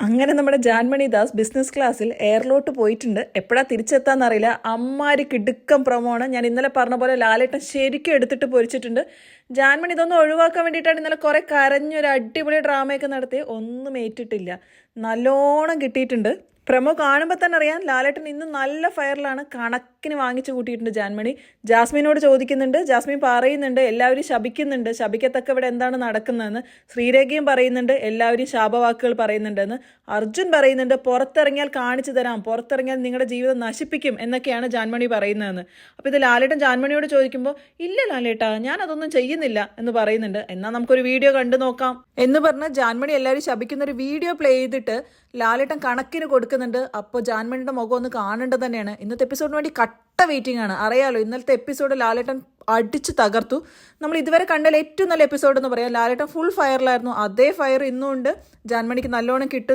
അങ്ങനെ നമ്മുടെ ജാൻമണി ദാസ് ബിസിനസ് ക്ലാസ്സിൽ എയർലോട്ട് പോയിട്ടുണ്ട്. എപ്പോഴാണ് തിരിച്ചെത്താന്നറിയില്ല. അമ്മാരി കിടുക്കം പ്രമോണ്. ഞാൻ ഇന്നലെ പറഞ്ഞ പോലെ ലാലേട്ടൻ ശരിക്കും എടുത്തിട്ട് പൊരിച്ചിട്ടുണ്ട്. ജാൻമണി ഇതൊന്നും ഒഴിവാക്കാൻ വേണ്ടിയിട്ടാണ് ഇന്നലെ കുറേ കരഞ്ഞൊരു അടിപൊളി ഡ്രാമയൊക്കെ നടത്തി. ഒന്നും ഏറ്റിട്ടില്ല, നല്ലോണം കിട്ടിയിട്ടുണ്ട്. പ്രമോ കാണുമ്പോൾ തന്നെ അറിയാം ലാലേട്ടൻ ഇന്ന് നല്ല ഫയറിലാണ്. കണക്കിന് വാങ്ങിച്ചു കൂട്ടിയിട്ടുണ്ട് ജാൻമണി. ജാസ്മിനോട് ചോദിക്കുന്നുണ്ട്, ജാസ്മിൻ പറയുന്നുണ്ട് എല്ലാവരും ശപിക്കുന്നുണ്ട്, ശപിക്കത്തക്ക ഇവിടെ എന്താണ് നടക്കുന്നതെന്ന്. ശ്രീരേഖയും പറയുന്നുണ്ട് എല്ലാവരും ശാപവാക്കുകൾ പറയുന്നുണ്ടെന്ന്. അർജുൻ പറയുന്നുണ്ട് പുറത്തിറങ്ങിയാൽ കാണിച്ചു തരാം, പുറത്തിറങ്ങിയാൽ നിങ്ങളുടെ ജീവിതം നശിപ്പിക്കും എന്നൊക്കെയാണ് ജാൻമണി പറയുന്നതെന്ന്. അപ്പോൾ ഇത് ലാലേട്ടൻ ജാൻമണിയോട് ചോദിക്കുമ്പോൾ ഇല്ല ലാലേട്ടാ ഞാൻ അതൊന്നും ചെയ്യുന്നില്ല എന്ന് പറയുന്നുണ്ട്. എന്നാൽ നമുക്കൊരു വീഡിയോ കണ്ടു നോക്കാം എന്ന് പറഞ്ഞ് ജാൻമണി എല്ലാവരും ശപിക്കുന്ന ഒരു വീഡിയോ പ്ലേ ചെയ്തിട്ട് ലാലേട്ടൻ കണക്കിന് കൊടുക്കുന്നുണ്ട്. അപ്പോൾ ജാൻമണിയുടെ മുഖം ഒന്ന് കാണേണ്ടത് തന്നെയാണ്. ഇന്നത്തെ എപ്പിസോഡിന് വേണ്ടി കട്ട വെയിറ്റിംഗ് ആണ്. അറിയാലോ ഇന്നലത്തെ എപ്പിസോഡ് ലാലേട്ടൻ അടിച്ച് തകർത്തു. നമ്മൾ ഇതുവരെ കണ്ടാൽ ഏറ്റവും നല്ല എപ്പിസോഡ് എന്ന് പറയാം. ലാലേട്ടൻ ഫുൾ ഫയറിലായിരുന്നു. അതേ ഫയർ ഇന്നും ഉണ്ട്. ജാൻമണിക്ക് നല്ലോണം കിട്ടുന്നു.